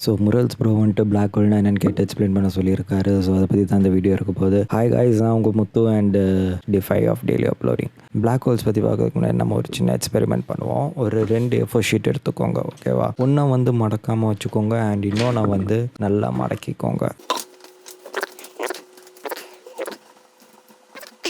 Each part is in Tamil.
ஸோ முரல்ஸ் ப்ரோ வந்துட்டு பிளாக் ஹோல்னா என்னன்னு கேட்டு எக்ஸ்பிளைன் பண்ண சொல்லியிருக்காரு. ஸோ அதை பற்றி தான் இந்த வீடியோ இருக்க போகுது. ஹாய் காய்ஸ், நான் உங்கள் Muthu and day 5 of daily uploading. Black holes பற்றி பார்க்கறதுக்கு முன்னாடி நம்ம ஒரு சின்ன எக்ஸ்பெரிமெண்ட் பண்ணுவோம். ஒரு 2 A4 ஷீட் எடுத்துக்கோங்க, ஓகேவா? ஒன்றை வந்து மடக்காமல் வச்சுக்கோங்க அண்ட் இன்னொன்று வந்து நல்லா மடக்கிக்கோங்க.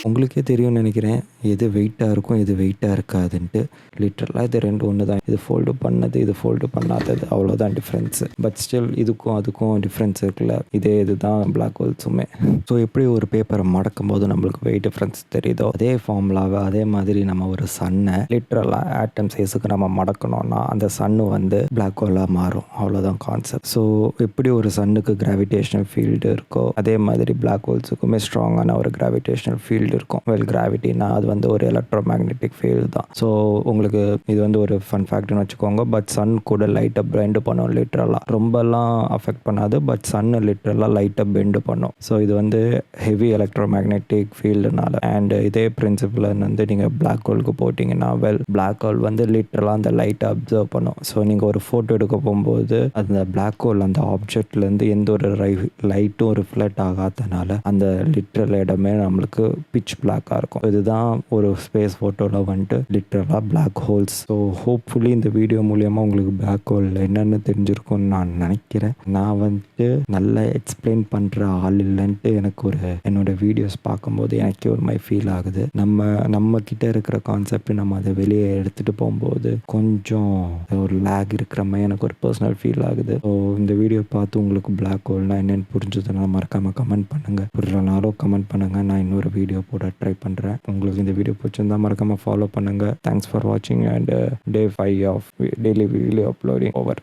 உங்களுக்கே தெரியும்னு நினைக்கிறேன் எது வெயிட்டாக இருக்கும் எது வெயிட்டாக இருக்காதுன்ட்டு. லிட்ரலாக இது ரெண்டு ஒன்று தான். இது ஃபோல்டு பண்ணது, இது ஃபோல்டு பண்ணாதது, அவ்வளோதான் டிஃப்ரென்ஸு. பட் ஸ்டில் இதுக்கும் அதுக்கும் டிஃப்ரென்ஸ் இருக்குல்ல. இதே இது தான் பிளாக் ஹோல்ஸுமே. ஸோ எப்படி ஒரு பேப்பரை மடக்கும் போது நம்மளுக்கு வெயிட் டிஃப்ரென்ஸ் தெரியுதோ, அதே ஃபார்முலாவை அதே மாதிரி நம்ம ஒரு சன்னை லிட்ரலாக ஆட்டம் சைஸுக்கு நம்ம மடக்கணும்னா அந்த சன்னு வந்து பிளாக் ஹோலாக மாறும். அவ்வளோதான் கான்செப்ட். ஸோ எப்படி ஒரு சன்னுக்கு கிராவிடேஷனல் ஃபீல்டு இருக்கோ அதே மாதிரி பிளாக் ஹோல்ஸுக்குமே ஸ்ட்ராங்கான ஒரு கிராவிடேஷனல் ஃபீல்டு இருக்கும். கிராவிட்டினா அது வந்து ஒரு எலக்ட்ரோ மேக்னெட்டிக் ஃபீல்டு தான். ஸோ உங்களுக்கு இது வந்து ஒரு ஃபன் ஃபேக்ட்னு வச்சுக்கோங்க. பட் சன் கூட லைட்டாக பெண்ட் பண்ணும். லிட்ரலாக ரொம்பலாம் அஃபெக்ட் பண்ணாது, பட் சன்னு லிட்ரலாக லைட்டாக பெண்டு பண்ணும். ஸோ இது வந்து ஹெவி எலக்ட்ரோ மேக்னெட்டிக் ஃபீல்டுனால. அண்ட் இதே பிரின்சிபல் வந்து நீங்கள் பிளாக் ஹோலுக்கு போட்டிங்கன்னா பிளாக் ஹோல் வந்து லிட்ரலாக அந்த லைட்டை அப்சர்வ் பண்ணும். ஸோ நீங்கள் ஒரு ஃபோட்டோ எடுக்க போகும்போது அந்த பிளாக் ஹோல் அந்த ஆப்ஜெக்ட்லேருந்து எந்த ஒரு லைட்டும் ரிஃப்ளெக்ட் ஆகாதனால அந்த லிட்ரல் இடமே நம்மளுக்கு பிச் பிளாக்காக இருக்கும். இதுதான் ஒரு ஸ்பேஸ் ஃபோட்டோவில் வந்துட்டு லிட்ரலாக பிளாக் ஹோல்ஸ். ஸோ ஹோப்ஃபுல்லி இந்த வீடியோ மூலியமாக உங்களுக்கு பிளாக் ஹோல் என்னென்னு தெரிஞ்சிருக்கும்னு நான் நினைக்கிறேன். நான் வந்துட்டு நல்லா எக்ஸ்பிளைன் பண்ணுற ஆள் இல்லைன்ட்டு எனக்கு என்னோட வீடியோஸ் பார்க்கும்போது எனக்கே ஒரு மாதிரி ஃபீல் ஆகுது. நம்ம கிட்ட இருக்கிற கான்செப்ட் நம்ம அதை வெளியே எடுத்துகிட்டு போகும்போது கொஞ்சம் ஒரு லேக் இருக்கிற மாதிரி எனக்கு ஒரு பர்சனல் ஃபீல் ஆகுது. ஸோ இந்த வீடியோ பார்த்து உங்களுக்கு பிளாக் ஹோல்னால் என்னென்னு புரிஞ்சதுன்னா மறக்காமல் கமெண்ட் பண்ணுங்கள். புரியலனாலும் கமெண்ட் பண்ணுங்கள். நான் இன்னொரு வீடியோ போட ட்ரை பண்ணுறேன். உங்களுக்கு இந்த வீடியோ பிடிச்சிருந்தா மறக்காமல் ஃபாலோ பண்ணுங்கள். தேங்க்ஸ் ஃபார் வாட்சிங் and day 5 of daily video uploading over.